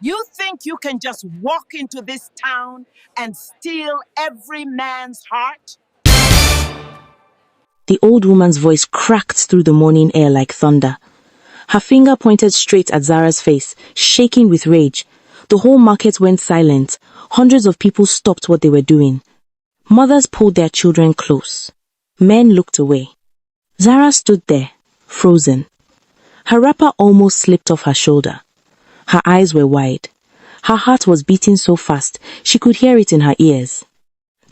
You think you can just walk into this town and steal every man's heart? The old woman's voice cracked through the morning air like thunder. Her finger pointed straight at Zara's face, shaking with rage. The whole market went silent. Hundreds of people stopped what they were doing. Mothers pulled their children close. Men looked away. Zara stood there, frozen. Her wrapper almost slipped off her shoulder. Her eyes were wide. Her heart was beating so fast, she could hear it in her ears.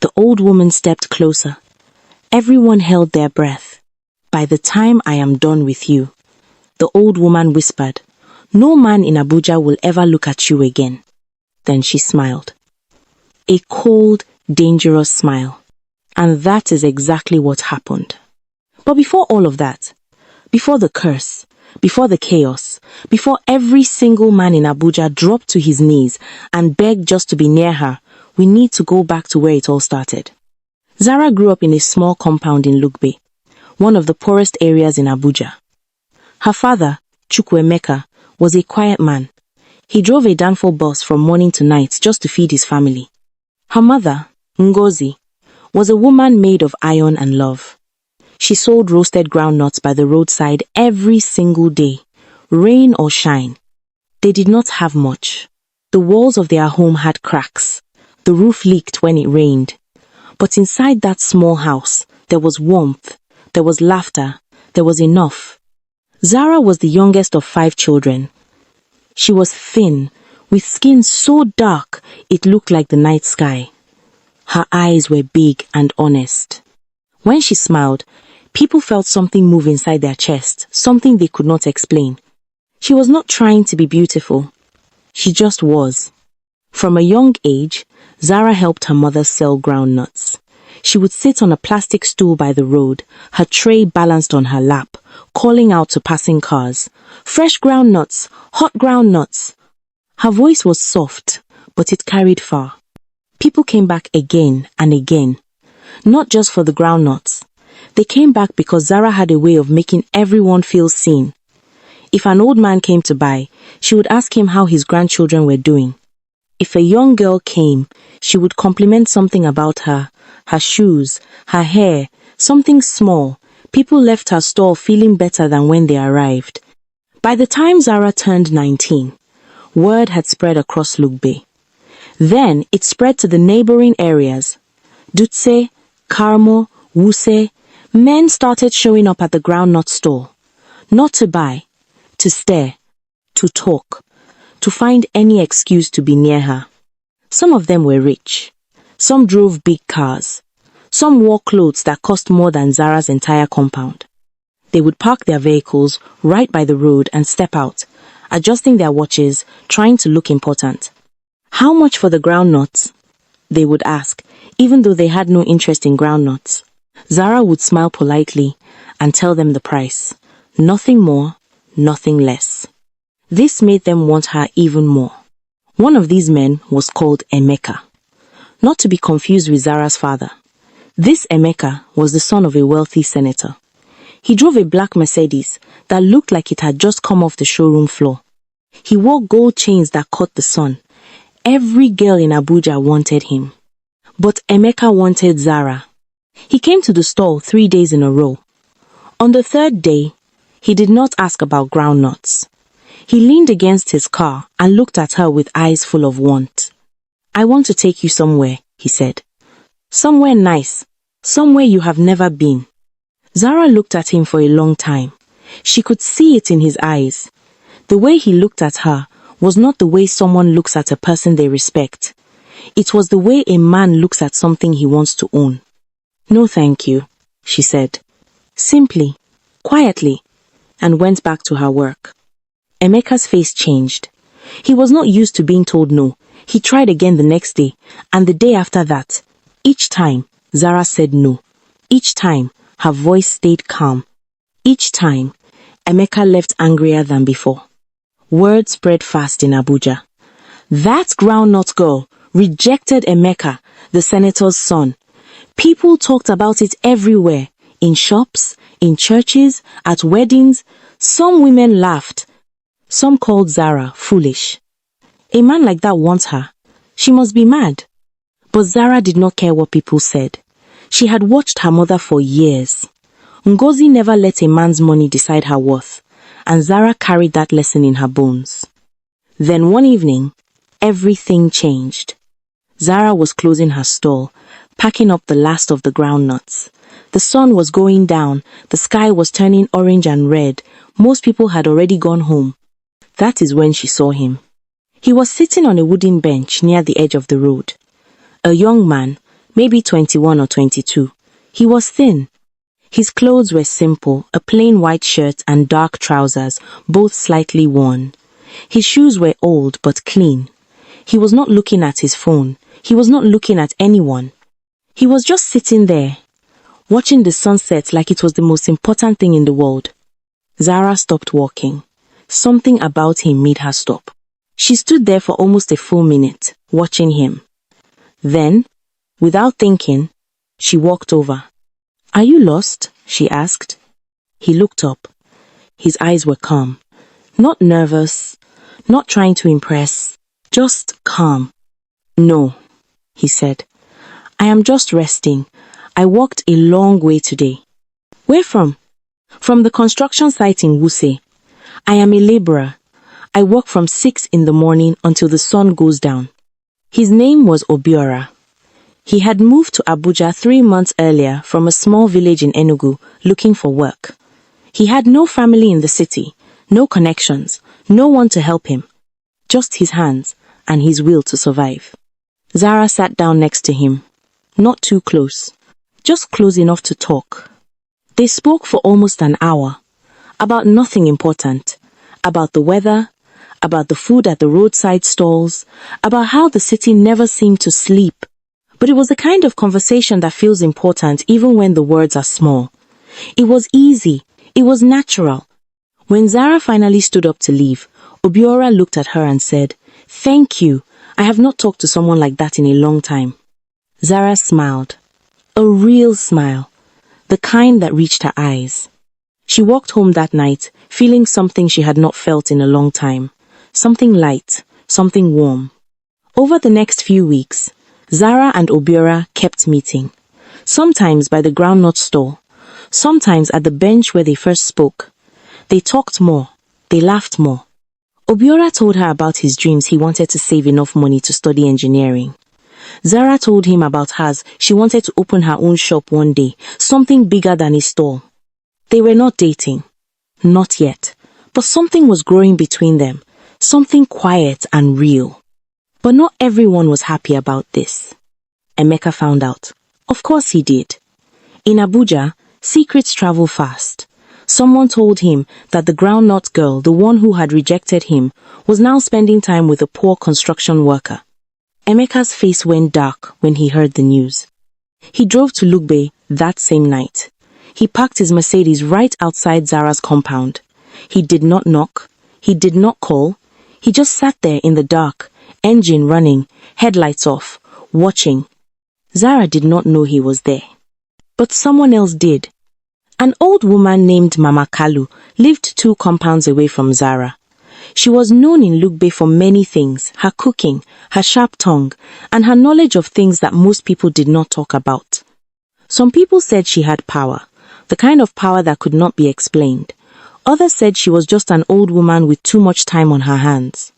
The old woman stepped closer. Everyone held their breath. By the time I am done with you, the old woman whispered, no man in Abuja will ever look at you again. Then she smiled. A cold, dangerous smile. And that is exactly what happened. But before all of that, before the curse, before the chaos, before every single man in Abuja dropped to his knees and begged just to be near her, we need to go back to where it all started. Zara grew up in a small compound in Lugbe Bay, one of the poorest areas in Abuja. Her father, Amecha, was a quiet man. He drove a danfo bus from morning to night just to feed his family. Her mother, Ngozi, was a woman made of iron and love. She sold roasted groundnuts by the roadside every single day, rain or shine. They did not have much. The walls of their home had cracks. The roof leaked when it rained. But inside that small house, there was warmth, there was laughter, there was enough. Zara was the youngest of 5 children. She was thin, with skin so dark it looked like the night sky. Her eyes were big and honest. When she smiled, people felt something move inside their chest, something they could not explain. She was not trying to be beautiful. She just was. From a young age, Zara helped her mother sell groundnuts. She would sit on a plastic stool by the road, her tray balanced on her lap, calling out to passing cars, "Fresh groundnuts! Hot groundnuts!" Her voice was soft, but it carried far. People came back again and again, not just for the groundnuts. They came back because Zara had a way of making everyone feel seen. If an old man came to buy, she would ask him how his grandchildren were doing. If a young girl came, she would compliment something about her shoes, her hair, something small. People left her store feeling better than when they arrived. By the time Zara turned 19, word had spread across Lugbe Bay. Then it spread to the neighboring areas. Dutse, Karmo, Wuse, men started showing up at the groundnut store. Not to buy, to stare, to talk, to find any excuse to be near her. Some of them were rich. Some drove big cars. Some wore clothes that cost more than Zara's entire compound. They would park their vehicles right by the road and step out, adjusting their watches, trying to look important. "How much for the groundnuts?" they would ask, even though they had no interest in groundnuts. Zara would smile politely and tell them the price. Nothing more, nothing less. This made them want her even more. One of these men was called Amecha, not to be confused with Zara's father. This Amecha was the son of a wealthy senator. He drove a black Mercedes that looked like it had just come off the showroom floor. He wore gold chains that caught the sun. Every girl in Abuja wanted him. But Amecha wanted Zara. He came to the stall 3 days in a row. On the 3rd day, he did not ask about groundnuts. He leaned against his car and looked at her with eyes full of want. "I want to take you somewhere," he said. "Somewhere nice. Somewhere you have never been." Zara looked at him for a long time. She could see it in his eyes. The way he looked at her was not the way someone looks at a person they respect. It was the way a man looks at something he wants to own. "No, thank you," she said, simply, quietly, and went back to her work. Emeka's face changed. He was not used to being told no. He tried again the next day, and the day after that. Each time, Zara said no. Each time, her voice stayed calm. Each time, Amecha left angrier than before. Word spread fast in Abuja. That groundnut girl rejected Amecha, the senator's son. People talked about it everywhere, in shops, in churches, at weddings. Some women laughed. Some called Zara foolish. A man like that wants her. She must be mad. But Zara did not care what people said. She had watched her mother for years. Ngozi never let a man's money decide her worth, and Zara carried that lesson in her bones. Then one evening, everything changed. Zara was closing her stall, packing up the last of the groundnuts. The sun was going down, the sky was turning orange and red. Most people had already gone home. That is when she saw him. He was sitting on a wooden bench near the edge of the road. A young man, maybe 21 or 22. He was thin. His clothes were simple, a plain white shirt and dark trousers, both slightly worn. His shoes were old but clean. He was not looking at his phone. He was not looking at anyone. He was just sitting there, watching the sunset like it was the most important thing in the world. Zara stopped walking. Something about him made her stop. She stood there for almost a full minute, watching him. Then, without thinking, she walked over. "Are you lost?" she asked. He looked up. His eyes were calm. Not nervous, not trying to impress, just calm. "No," he said. "I am just resting. I walked a long way today." "Where from?" "From the construction site in Wuse. I am a laborer. I work from 6 in the morning until the sun goes down." His name was Obiora. He had moved to Abuja 3 months earlier from a small village in Enugu looking for work. He had no family in the city, no connections, no one to help him. Just his hands and his will to survive. Zara sat down next to him. Not too close, just close enough to talk. They spoke for almost an hour. About nothing important. About the weather, about the food at the roadside stalls, about how the city never seemed to sleep. But it was the kind of conversation that feels important even when the words are small. It was easy. It was natural. When Zara finally stood up to leave, Obiora looked at her and said, "Thank you. I have not talked to someone like that in a long time." Zara smiled. A real smile. The kind that reached her eyes. She walked home that night, feeling something she had not felt in a long time. Something light, something warm. Over the next few weeks, Zara and Obiora kept meeting. Sometimes by the groundnut store, sometimes at the bench where they first spoke. They talked more, they laughed more. Obiora told her about his dreams. He wanted to save enough money to study engineering. Zara told him about hers. She wanted to open her own shop one day, something bigger than a store. They were not dating. Not yet. But something was growing between them. Something quiet and real. But not everyone was happy about this. Amecha found out. Of course he did. In Abuja, secrets travel fast. Someone told him that the groundnut girl, the one who had rejected him, was now spending time with a poor construction worker. Emeka's face went dark when he heard the news. He drove to Lugbe Bay that same night. He parked his Mercedes right outside Zara's compound. He did not knock. He did not call. He just sat there in the dark, engine running, headlights off, watching. Zara did not know he was there. But someone else did. An old woman named Mama Kalu lived 2 compounds away from Zara. She was known in Lugbe Bay for many things, her cooking, her sharp tongue, and her knowledge of things that most people did not talk about. Some people said she had power, the kind of power that could not be explained. Others said she was just an old woman with too much time on her hands.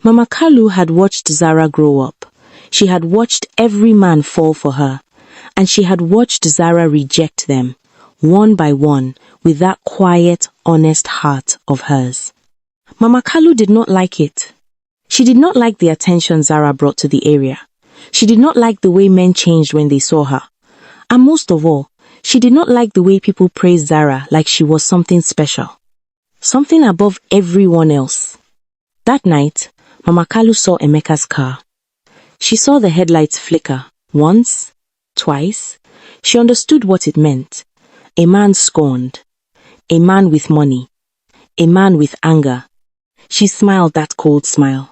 Mama Kalu had watched Zara grow up. She had watched every man fall for her, and she had watched Zara reject them, one by one, with that quiet, honest heart of hers. Mama Kalu did not like it. She did not like the attention Zara brought to the area. She did not like the way men changed when they saw her. And most of all, she did not like the way people praised Zara like she was something special. Something above everyone else. That night, Mama Kalu saw Emeka's car. She saw the headlights flicker, once, twice. She understood what it meant. A man scorned. A man with money. A man with anger. She smiled that cold smile.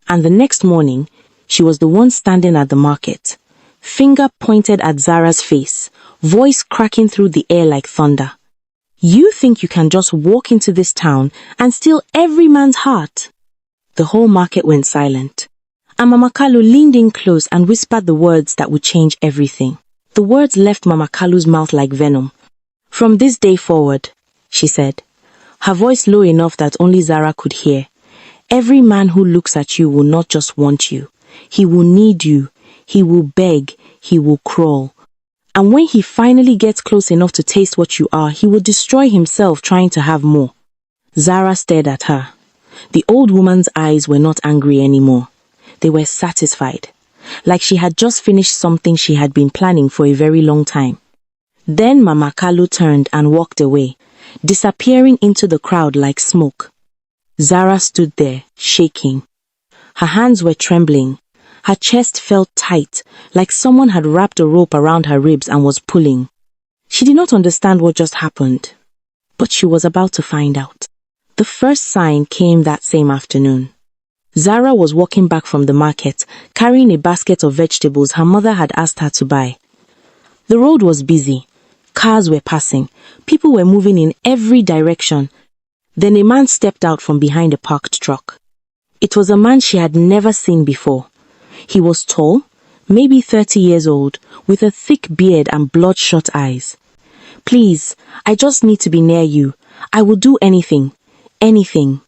And the next morning, she was the one standing at the market, finger pointed at Zara's face, voice cracking through the air like thunder. "You think you can just walk into this town and steal every man's heart?" The whole market went silent. And Mama Kalu leaned in close and whispered the words that would change everything. The words left Mama Kalu's mouth like venom. "From this day forward," she said, her voice low enough that only Zara could hear, "every man who looks at you will not just want you. He will need you. He will beg. He will crawl. And when he finally gets close enough to taste what you are, he will destroy himself trying to have more." Zara stared at her. The old woman's eyes were not angry anymore. They were satisfied, like she had just finished something she had been planning for a very long time. Then Mama Kalu turned and walked away, disappearing into the crowd like smoke. Zara stood there, shaking. Her hands were trembling. Her chest felt tight, like someone had wrapped a rope around her ribs and was pulling. She did not understand what just happened, but she was about to find out. The first sign came that same afternoon. Zara was walking back from the market, carrying a basket of vegetables her mother had asked her to buy. The road was busy. Cars were passing. People were moving in every direction. Then a man stepped out from behind a parked truck. It was a man she had never seen before. He was tall, maybe 30 years old, with a thick beard and bloodshot eyes. "Please, I just need to be near you. I will do anything. Anything."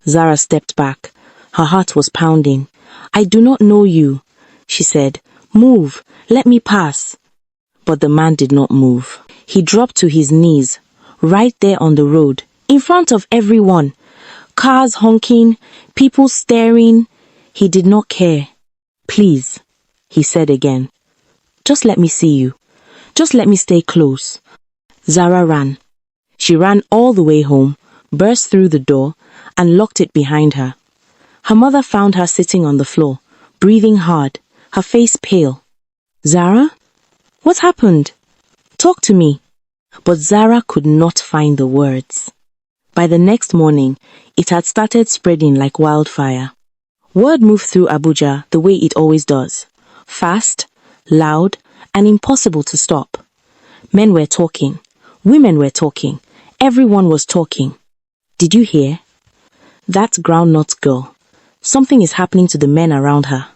Zara stepped back. Her heart was pounding. "I do not know you," she said. "Move. Let me pass." But the man did not move. He dropped to his knees, right there on the road, in front of everyone. Cars honking, people staring. He did not care. "Please," he said again. "Just let me see you. Just let me stay close." Zara ran. She ran all the way home, burst through the door, and locked it behind her. Her mother found her sitting on the floor, breathing hard, her face pale. "Zara? What happened? Talk to me." But Zara could not find the words. By the next morning, it had started spreading like wildfire. Word moved through Abuja the way it always does. Fast, loud, and impossible to stop. Men were talking. Women were talking. Everyone was talking. "Did you hear? That groundnut girl. Something is happening to the men around her."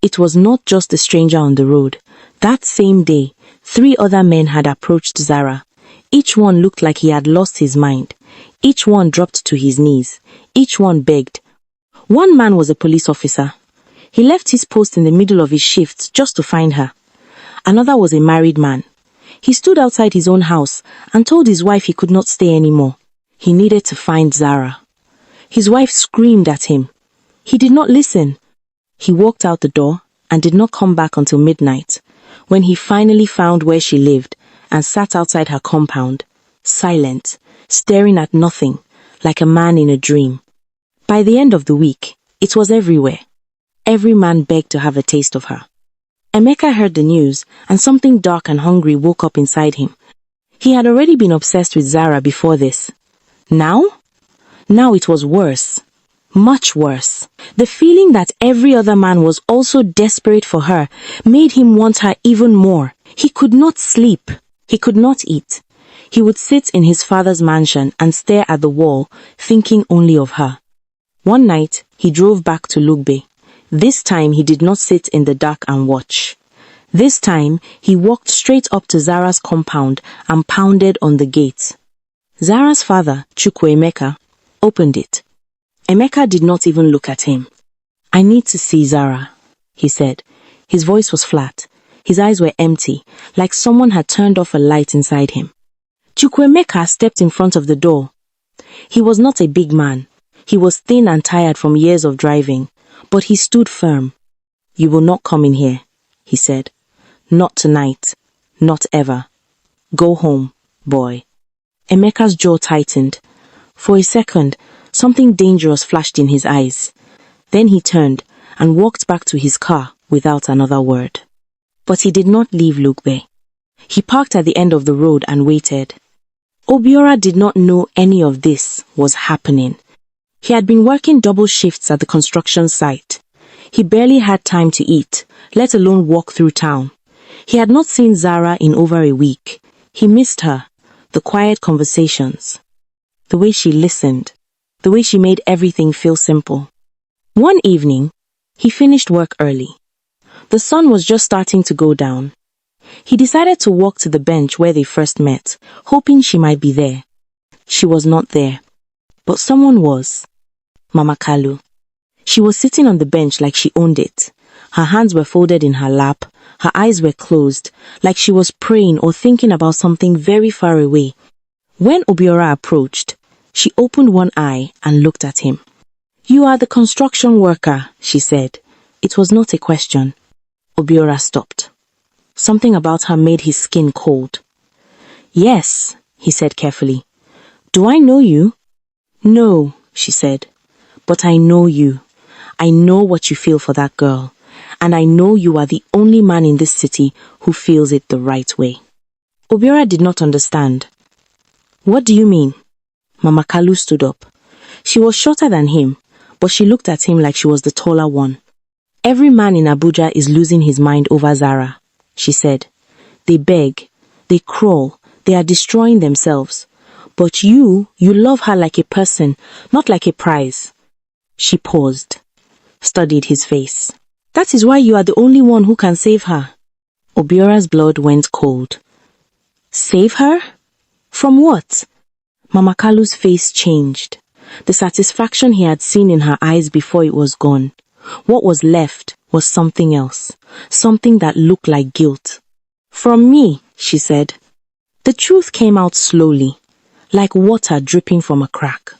It was not just the stranger on the road. That same day, 3 other men had approached Zara. Each one looked like he had lost his mind. Each one dropped to his knees. Each one begged. One man was a police officer. He left his post in the middle of his shift just to find her. Another was a married man. He stood outside his own house and told his wife he could not stay anymore. He needed to find Zara. His wife screamed at him. He did not listen. He walked out the door and did not come back until midnight, when he finally found where she lived and sat outside her compound, silent, staring at nothing, like a man in a dream. By the end of the week, it was everywhere. Every man begged to have a taste of her. Amecha heard the news, and something dark and hungry woke up inside him. He had already been obsessed with Zara before this. Now? Now it was worse. Much worse. The feeling that every other man was also desperate for her made him want her even more. He could not sleep. He could not eat. He would sit in his father's mansion and stare at the wall, thinking only of her. One night, he drove back to Lugbe Bay. This time, he did not sit in the dark and watch. This time, he walked straight up to Zara's compound and pounded on the gate. Zara's father, Amecha, opened it. Amecha did not even look at him. "I need to see Zara," he said. His voice was flat. His eyes were empty, like someone had turned off a light inside him. Amecha stepped in front of the door. He was not a big man. He was thin and tired from years of driving, but he stood firm. "You will not come in here," he said. "Not tonight. Not ever. Go home, boy." Emeka's jaw tightened. For a second, something dangerous flashed in his eyes. Then he turned and walked back to his car without another word. But he did not leave Lugbe Bay. He parked at the end of the road and waited. Obiora did not know any of this was happening. He had been working double shifts at the construction site. He barely had time to eat, let alone walk through town. He had not seen Zara in over a week. He missed her, the quiet conversations, the way she listened, the way she made everything feel simple. One evening, he finished work early. The sun was just starting to go down. He decided to walk to the bench where they first met, hoping she might be there. She was not there, but someone was. Mama Kalu. She was sitting on the bench like she owned it. Her hands were folded in her lap, her eyes were closed, like she was praying or thinking about something very far away. When Obiora approached, she opened one eye and looked at him. "You are the construction worker," she said. It was not a question. Obiora stopped. Something about her made his skin cold. "Yes," he said carefully. "Do I know you?" "No," she said. "But I know you. I know what you feel for that girl. And I know you are the only man in this city who feels it the right way." Obiora did not understand. "What do you mean?" Mama Kalu stood up. She was shorter than him, but she looked at him like she was the taller one. "Every man in Abuja is losing his mind over Zara," she said. "They beg, they crawl, they are destroying themselves. But you love her like a person, not like a prize." She paused, studied his face. "That is why you are the only one who can save her." Obiora's blood went cold. "Save her? From what?" Mama Kalu's face changed. The satisfaction he had seen in her eyes before it was gone. What was left was something else, something that looked like guilt. "From me," she said. The truth came out slowly, like water dripping from a crack.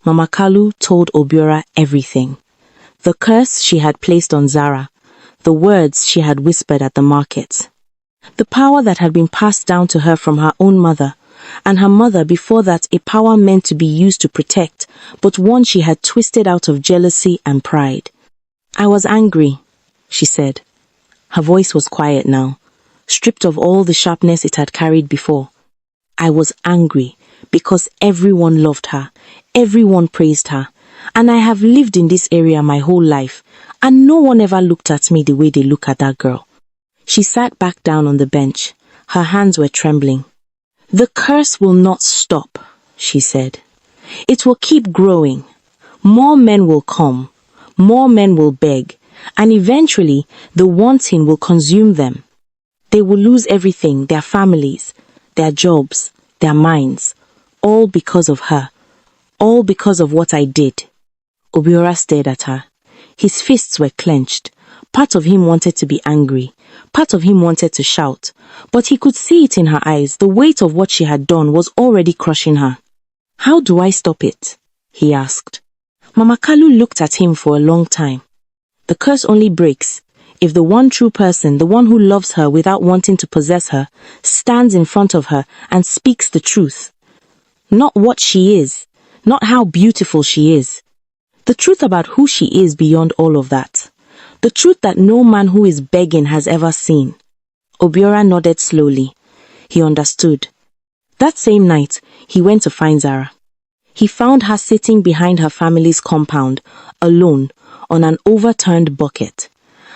Mama Kalu told Obiora everything. The curse she had placed on Zara, the words she had whispered at the market, the power that had been passed down to her from her own mother, and her mother before that a power meant to be used to protect, but one she had twisted out of jealousy and pride. "I was angry," she said. Her voice was quiet now, stripped of all the sharpness it had carried before. "I was angry because everyone loved her, everyone praised her, and I have lived in this area my whole life, and no one ever looked at me the way they look at that girl." She sat back down on the bench. Her hands were trembling. "The curse will not stop," she said. "It will keep growing. More men will come. More men will beg. And eventually, the wanting will consume them. They will lose everything, their families, their jobs, their minds, all because of her. All because of what I did." Obiora stared at her. His fists were clenched. Part of him wanted to be angry. Part of him wanted to shout. But he could see it in her eyes. The weight of what she had done was already crushing her. "How do I stop it?" he asked. Mama Kalu looked at him for a long time. "The curse only breaks if the one true person, the one who loves her without wanting to possess her, stands in front of her and speaks the truth. Not what she is, not how beautiful she is. The truth about who she is beyond all of that. The truth that no man who is begging has ever seen." Obiora nodded slowly. He understood. That same night, he went to find Zara. He found her sitting behind her family's compound, alone, on an overturned bucket.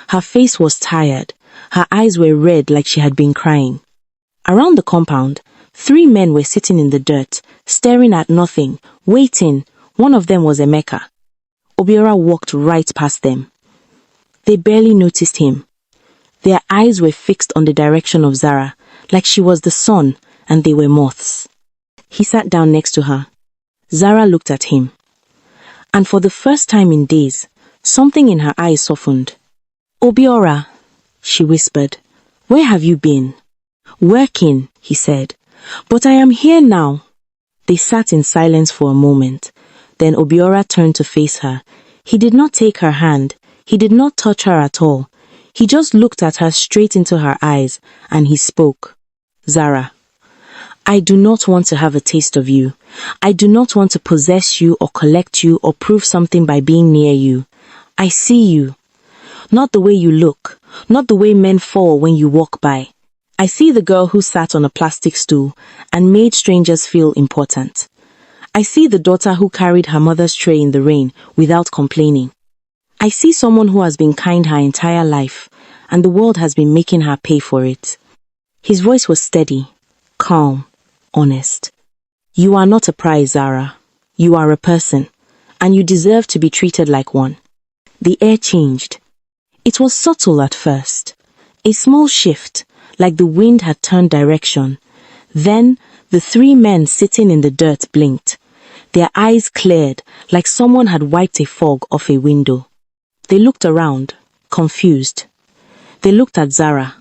Her face was tired. Her eyes were red like she had been crying. Around the compound, 3 men were sitting in the dirt, staring at nothing, waiting. One of them was Amecha. Obiora walked right past them. They barely noticed him. Their eyes were fixed on the direction of Zara, like she was the sun and they were moths. He sat down next to her. Zara looked at him. And for the first time in days, something in her eyes softened. "Obiora," she whispered, "where have you been?" "Working," he said. "But I am here now." They sat in silence for a moment. Then Obiora turned to face her. He did not take her hand. He did not touch her at all. He just looked at her straight into her eyes, and he spoke. "Zara, I do not want to have a taste of you. I do not want to possess you or collect you or prove something by being near you. I see you. Not the way you look, not the way men fall when you walk by. I see the girl who sat on a plastic stool and made strangers feel important. I see the daughter who carried her mother's tray in the rain without complaining. I see someone who has been kind her entire life, and the world has been making her pay for it." His voice was steady, calm, honest. "You are not a prize, Zara. You are a person, and you deserve to be treated like one. The air changed. It was subtle at first. A small shift, like the wind had turned direction. Then, the three men sitting in the dirt blinked. Their eyes cleared, like someone had wiped a fog off a window. They looked around, confused. They looked at Zara,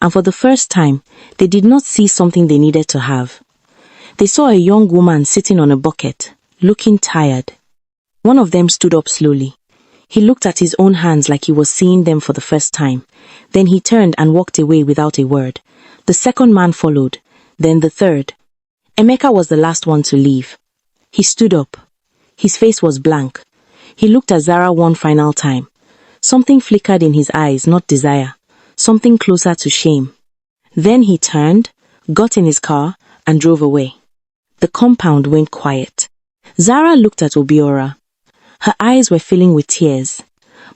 and for the first time, they did not see something they needed to have. They saw a young woman sitting on a bucket, looking tired. One of them stood up slowly. He looked at his own hands like he was seeing them for the first time. Then he turned and walked away without a word. The second man followed, then the third. Amecha was the last one to leave. He stood up. His face was blank. He looked at Zara one final time. Something flickered in his eyes, not desire. Something closer to shame. Then he turned, got in his car, and drove away. The compound went quiet. Zara looked at Obiora. Her eyes were filling with tears,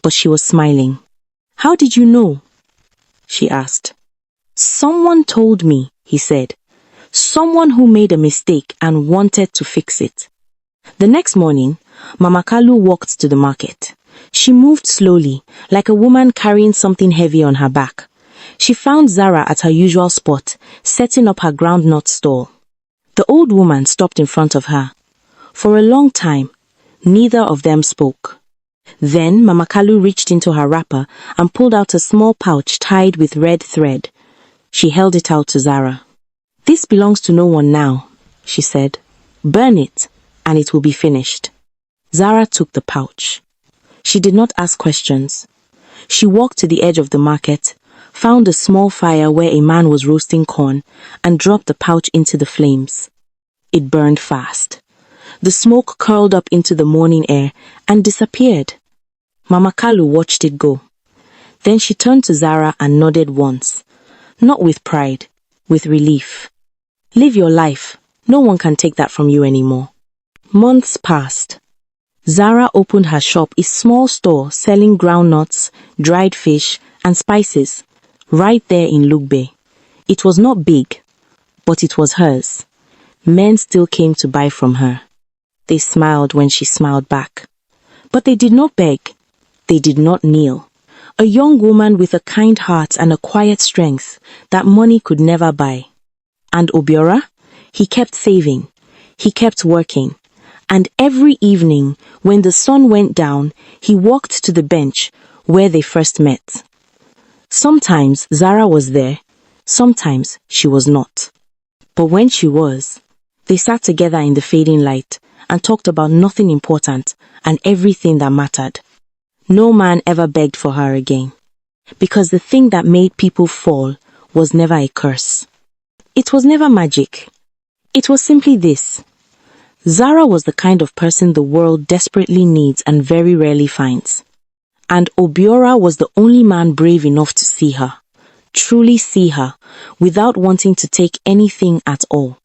but she was smiling. "How did you know?" she asked. "Someone told me," he said. "Someone who made a mistake and wanted to fix it." The next morning, Mama Kalu walked to the market. She moved slowly, like a woman carrying something heavy on her back. She found Zara at her usual spot, setting up her groundnut stall. The old woman stopped in front of her. For a long time, neither of them spoke. Then Mama Kalu reached into her wrapper and pulled out a small pouch tied with red thread. She held it out to Zara. "This belongs to no one now," she said. "Burn it, and it will be finished." Zara took the pouch. She did not ask questions. She walked to the edge of the market, found a small fire where a man was roasting corn, and dropped the pouch into the flames. It burned fast. The smoke curled up into the morning air and disappeared. Mama Kalu watched it go. Then she turned to Zara and nodded once. Not with pride, with relief. "Live your life. No one can take that from you anymore." Months passed. Zara opened her shop, a small store selling groundnuts, dried fish, and spices, right there in Lugbe Bay. It was not big, but it was hers. Men still came to buy from her. They smiled when she smiled back. But they did not beg. They did not kneel. A young woman with a kind heart and a quiet strength that money could never buy. And Obiora? He kept saving. He kept working. And every evening, when the sun went down, he walked to the bench where they first met. Sometimes Zara was there. Sometimes she was not. But when she was, they sat together in the fading light and talked about nothing important and everything that mattered. No man ever begged for her again, because the thing that made people fall was never a curse. It was never magic. It was simply this. Zara was the kind of person the world desperately needs and very rarely finds. And Obiora was the only man brave enough to see her, truly see her, without wanting to take anything at all.